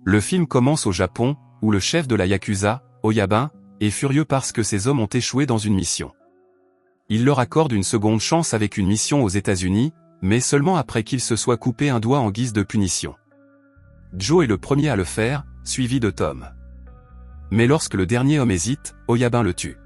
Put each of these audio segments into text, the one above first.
Le film commence au Japon, où le chef de la Yakuza, Oyabun, est furieux parce que ses hommes ont échoué dans une mission. Il leur accorde une seconde chance avec une mission aux États-Unis, mais seulement après qu'il se soit coupé un doigt en guise de punition. Joe est le premier à le faire, suivi de Tom. Mais lorsque le dernier homme hésite, Oyabun le tue.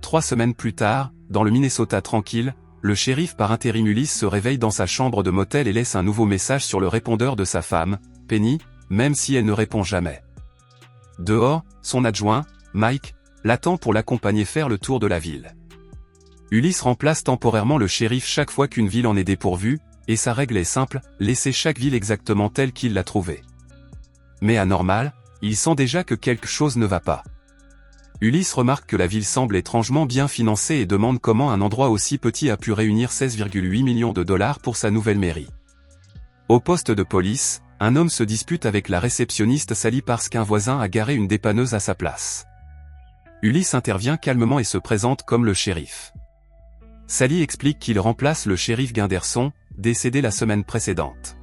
3 semaines plus tard, dans le Minnesota tranquille, le shérif par intérim Ulysse se réveille dans sa chambre de motel et laisse un nouveau message sur le répondeur de sa femme, Penny, même si elle ne répond jamais. Dehors, son adjoint, Mike, l'attend pour l'accompagner faire le tour de la ville. Ulysse remplace temporairement le shérif chaque fois qu'une ville en est dépourvue, et sa règle est simple, laisser chaque ville exactement telle qu'il l'a trouvée. Mais anormal, il sent déjà que quelque chose ne va pas. Ulysse remarque que la ville semble étrangement bien financée et demande comment un endroit aussi petit a pu réunir 16,8 millions de dollars pour sa nouvelle mairie. Au poste de police, un homme se dispute avec la réceptionniste Sally parce qu'un voisin a garé une dépanneuse à sa place. Ulysse intervient calmement et se présente comme le shérif. Sally explique qu'il remplace le shérif Gunderson, décédé la semaine précédente.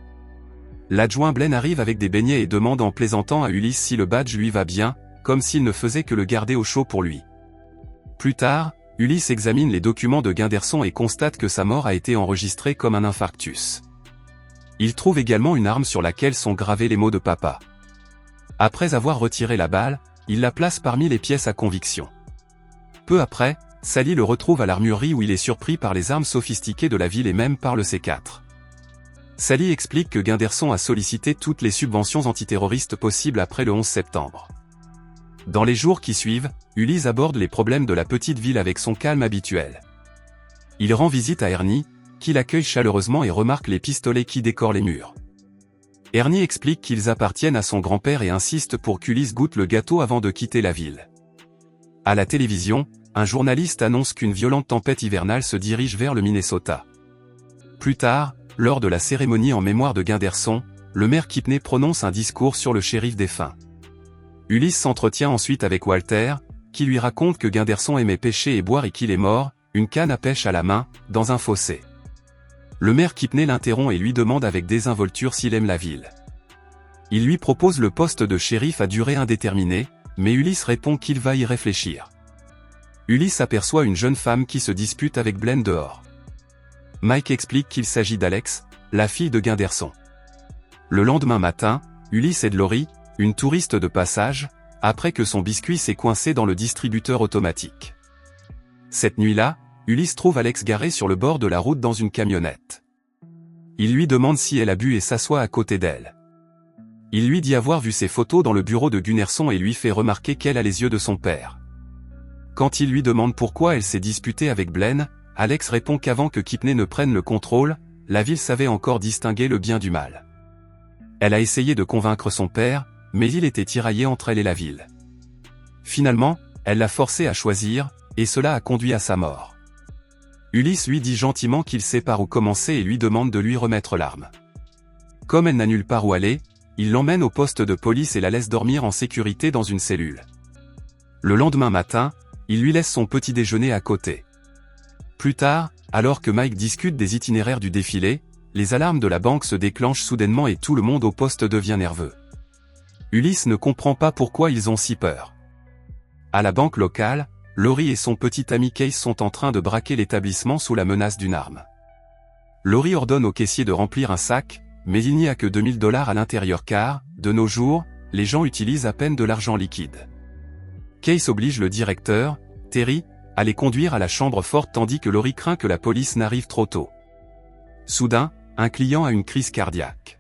L'adjoint Blaine arrive avec des beignets et demande en plaisantant à Ulysse si le badge lui va bien, comme s'il ne faisait que le garder au chaud pour lui. Plus tard, Ulysse examine les documents de Gunderson et constate que sa mort a été enregistrée comme un infarctus. Il trouve également une arme sur laquelle sont gravés les mots de papa. Après avoir retiré la balle, il la place parmi les pièces à conviction. Peu après, Sally le retrouve à l'armurerie où il est surpris par les armes sophistiquées de la ville et même par le C4. Sally explique que Gunderson a sollicité toutes les subventions antiterroristes possibles après le 11 septembre. Dans les jours qui suivent, Ulysse aborde les problèmes de la petite ville avec son calme habituel. Il rend visite à Ernie, qui l'accueille chaleureusement et remarque les pistolets qui décorent les murs. Ernie explique qu'ils appartiennent à son grand-père et insiste pour qu'Ulysse goûte le gâteau avant de quitter la ville. À la télévision, un journaliste annonce qu'une violente tempête hivernale se dirige vers le Minnesota. Plus tard, lors de la cérémonie en mémoire de Gunderson, le maire Kipney prononce un discours sur le shérif défunt. Ulysse s'entretient ensuite avec Walter, qui lui raconte que Gunderson aimait pêcher et boire et qu'il est mort, une canne à pêche à la main, dans un fossé. Le maire Kipney l'interrompt et lui demande avec désinvolture s'il aime la ville. Il lui propose le poste de shérif à durée indéterminée, mais Ulysse répond qu'il va y réfléchir. Ulysse aperçoit une jeune femme qui se dispute avec Blaine dehors. Mike explique qu'il s'agit d'Alex, la fille de Gunderson. Le lendemain matin, Ulysse aide Laurie, une touriste de passage, après que son biscuit s'est coincé dans le distributeur automatique. Cette nuit-là, Ulysse trouve Alex garé sur le bord de la route dans une camionnette. Il lui demande si elle a bu et s'assoit à côté d'elle. Il lui dit avoir vu ses photos dans le bureau de Gunderson et lui fait remarquer qu'elle a les yeux de son père. Quand il lui demande pourquoi elle s'est disputée avec Blaine, Alex répond qu'avant que Kipney ne prenne le contrôle, la ville savait encore distinguer le bien du mal. Elle a essayé de convaincre son père, mais il était tiraillé entre elle et la ville. Finalement, elle l'a forcé à choisir, et cela a conduit à sa mort. Ulysse lui dit gentiment qu'il sait par où commencer et lui demande de lui remettre l'arme. Comme elle n'a nulle part où aller, il l'emmène au poste de police et la laisse dormir en sécurité dans une cellule. Le lendemain matin, il lui laisse son petit déjeuner à côté. Plus tard, alors que Mike discute des itinéraires du défilé, les alarmes de la banque se déclenchent soudainement et tout le monde au poste devient nerveux. Ulysse ne comprend pas pourquoi ils ont si peur. À la banque locale, Laurie et son petit ami Case sont en train de braquer l'établissement sous la menace d'une arme. Laurie ordonne au caissier de remplir un sac, mais il n'y a que 2000 $ à l'intérieur car, de nos jours, les gens utilisent à peine de l'argent liquide. Case oblige le directeur, Terry, à les conduire à la chambre forte tandis que Laurie craint que la police n'arrive trop tôt. Soudain, un client a une crise cardiaque.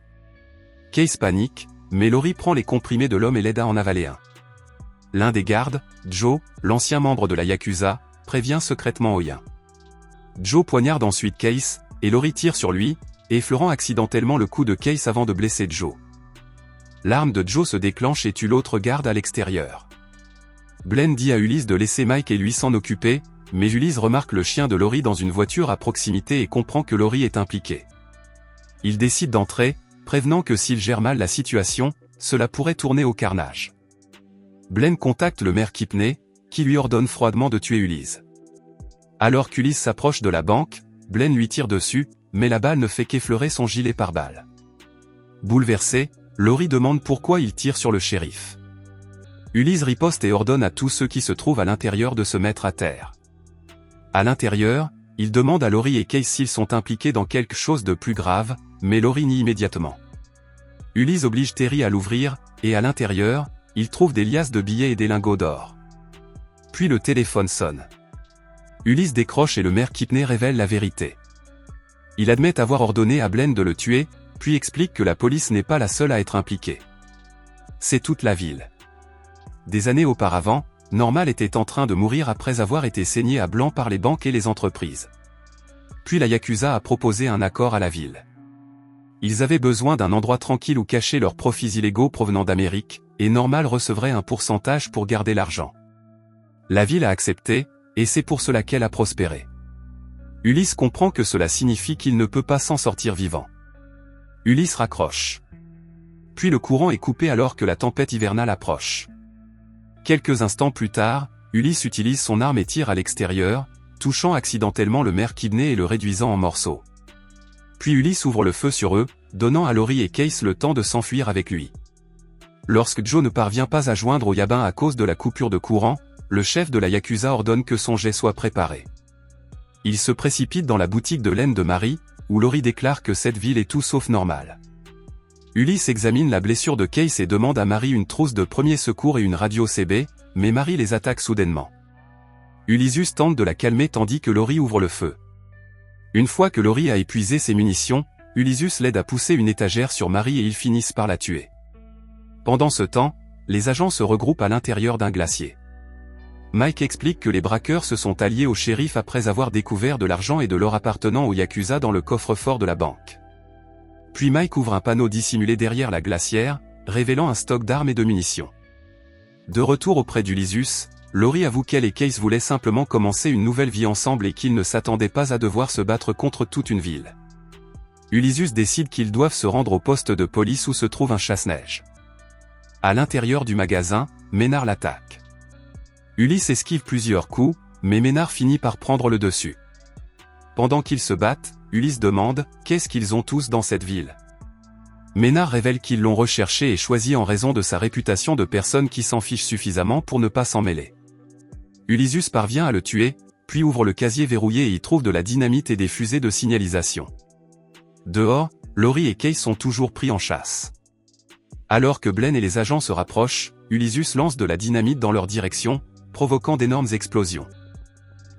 Case panique, mais Laurie prend les comprimés de l'homme et l'aide à en avaler un. L'un des gardes, Joe, l'ancien membre de la Yakuza, prévient secrètement Oya. Joe poignarde ensuite Case, et Laurie tire sur lui, effleurant accidentellement le cou de Case avant de blesser Joe. L'arme de Joe se déclenche et tue l'autre garde à l'extérieur. Blaine dit à Ulysse de laisser Mike et lui s'en occuper, mais Ulysse remarque le chien de Laurie dans une voiture à proximité et comprend que Laurie est impliquée. Il décide d'entrer, prévenant que s'il gère mal la situation, cela pourrait tourner au carnage. Blaine contacte le maire Kipney, qui lui ordonne froidement de tuer Ulysse. Alors qu'Ulysse s'approche de la banque, Blaine lui tire dessus, mais la balle ne fait qu'effleurer son gilet pare-balles. Bouleversé, Laurie demande pourquoi il tire sur le shérif. Ulysse riposte et ordonne à tous ceux qui se trouvent à l'intérieur de se mettre à terre. À l'intérieur, il demande à Laurie et Case s'ils sont impliqués dans quelque chose de plus grave, mais Laurie nie immédiatement. Ulysse oblige Terry à l'ouvrir, et à l'intérieur, il trouve des liasses de billets et des lingots d'or. Puis le téléphone sonne. Ulysse décroche et le maire Kipney révèle la vérité. Il admet avoir ordonné à Blaine de le tuer, puis explique que la police n'est pas la seule à être impliquée. C'est toute la ville. Des années auparavant, Normal était en train de mourir après avoir été saigné à blanc par les banques et les entreprises. Puis la Yakuza a proposé un accord à la ville. Ils avaient besoin d'un endroit tranquille où cacher leurs profits illégaux provenant d'Amérique, et Normal recevrait un pourcentage pour garder l'argent. La ville a accepté, et c'est pour cela qu'elle a prospéré. Ulysse comprend que cela signifie qu'il ne peut pas s'en sortir vivant. Ulysse raccroche. Puis le courant est coupé alors que la tempête hivernale approche. Quelques instants plus tard, Ulysse utilise son arme et tire à l'extérieur, touchant accidentellement le maire Kipney et le réduisant en morceaux. Puis Ulysse ouvre le feu sur eux, donnant à Laurie et Case le temps de s'enfuir avec lui. Lorsque Joe ne parvient pas à joindre Oyabun à cause de la coupure de courant, le chef de la Yakuza ordonne que son jet soit préparé. Il se précipite dans la boutique de laine de Marie, où Laurie déclare que cette ville est tout sauf normale. Ulysse examine la blessure de Case et demande à Marie une trousse de premiers secours et une radio CB, mais Marie les attaque soudainement. Ulysses tente de la calmer tandis que Laurie ouvre le feu. Une fois que Laurie a épuisé ses munitions, Ulysses l'aide à pousser une étagère sur Marie et ils finissent par la tuer. Pendant ce temps, les agents se regroupent à l'intérieur d'un glacier. Mike explique que les braqueurs se sont alliés au shérif après avoir découvert de l'argent et de l'or appartenant aux Yakuza dans le coffre-fort de la banque. Puis Mike ouvre un panneau dissimulé derrière la glacière, révélant un stock d'armes et de munitions. De retour auprès d'Ulysses, Laurie avoue qu'elle et Case voulaient simplement commencer une nouvelle vie ensemble et qu'ils ne s'attendaient pas à devoir se battre contre toute une ville. Ulysses décide qu'ils doivent se rendre au poste de police où se trouve un chasse-neige. À l'intérieur du magasin, Ménard l'attaque. Ulysse esquive plusieurs coups, mais Ménard finit par prendre le dessus. Pendant qu'ils se battent, Ulysse demande « Qu'est-ce qu'ils ont tous dans cette ville ?» Ménard révèle qu'ils l'ont recherché et choisi en raison de sa réputation de personne qui s'en fiche suffisamment pour ne pas s'en mêler. Ulysses parvient à le tuer, puis ouvre le casier verrouillé et y trouve de la dynamite et des fusées de signalisation. Dehors, Laurie et Case sont toujours pris en chasse. Alors que Blaine et les agents se rapprochent, Ulysses lance de la dynamite dans leur direction, provoquant d'énormes explosions.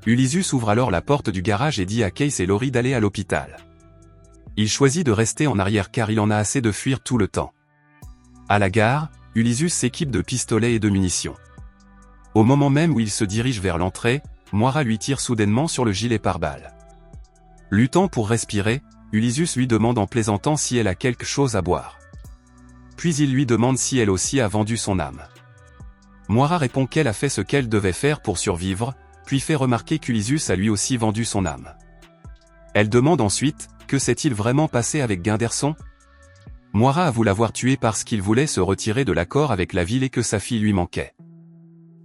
Ulysses ouvre alors la porte du garage et dit à Case et Laurie d'aller à l'hôpital. Il choisit de rester en arrière car il en a assez de fuir tout le temps. À la gare, Ulysses s'équipe de pistolets et de munitions. Au moment même où il se dirige vers l'entrée, Moira lui tire soudainement sur le gilet pare-balles. Luttant pour respirer, Ulysses lui demande en plaisantant si elle a quelque chose à boire. Puis il lui demande si elle aussi a vendu son âme. Moira répond qu'elle a fait ce qu'elle devait faire pour survivre, puis fait remarquer qu'Ulysses a lui aussi vendu son âme. Elle demande ensuite, que s'est-il vraiment passé avec Gunderson? Moira avoue l'avoir tué parce qu'il voulait se retirer de l'accord avec la ville et que sa fille lui manquait.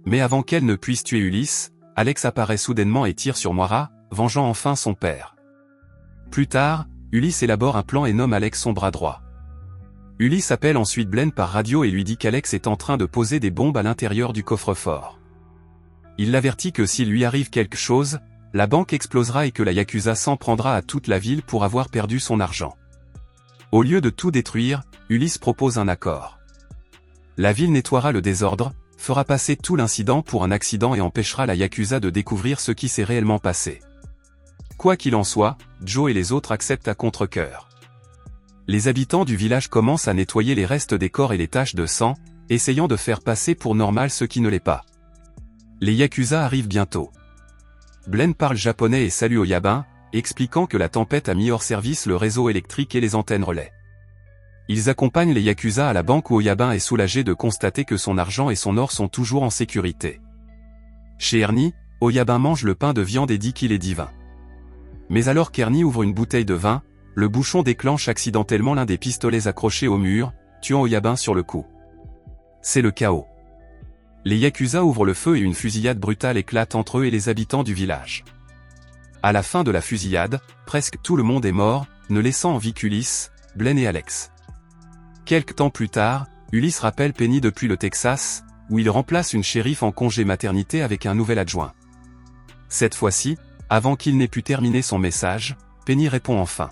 Mais avant qu'elle ne puisse tuer Ulysse, Alex apparaît soudainement et tire sur Moira, vengeant enfin son père. Plus tard, Ulysse élabore un plan et nomme Alex son bras droit. Ulysse appelle ensuite Blaine par radio et lui dit qu'Alex est en train de poser des bombes à l'intérieur du coffre-fort. Il l'avertit que s'il lui arrive quelque chose, la banque explosera et que la Yakuza s'en prendra à toute la ville pour avoir perdu son argent. Au lieu de tout détruire, Ulysse propose un accord. La ville nettoiera le désordre, fera passer tout l'incident pour un accident et empêchera la Yakuza de découvrir ce qui s'est réellement passé. Quoi qu'il en soit, Joe et les autres acceptent à contre-cœur. Les habitants du village commencent à nettoyer les restes des corps et les taches de sang, essayant de faire passer pour normal ce qui ne l'est pas. Les Yakuza arrivent bientôt. Blaine parle japonais et salue Oyabun, expliquant que la tempête a mis hors service le réseau électrique et les antennes relais. Ils accompagnent les Yakuza à la banque où Oyabun est soulagé de constater que son argent et son or sont toujours en sécurité. Chez Ernie, Oyabun mange le pain de viande et dit qu'il est divin. Mais alors qu'Ernie ouvre une bouteille de vin, le bouchon déclenche accidentellement l'un des pistolets accrochés au mur, tuant Oyabun sur le coup. C'est le chaos. Les Yakuza ouvrent le feu et une fusillade brutale éclate entre eux et les habitants du village. À la fin de la fusillade, presque tout le monde est mort, ne laissant en vie qu'Ulysse, Blaine et Alex. Quelque temps plus tard, Ulysse rappelle Penny depuis le Texas, où il remplace une shérif en congé maternité avec un nouvel adjoint. Cette fois-ci, avant qu'il n'ait pu terminer son message, Penny répond enfin.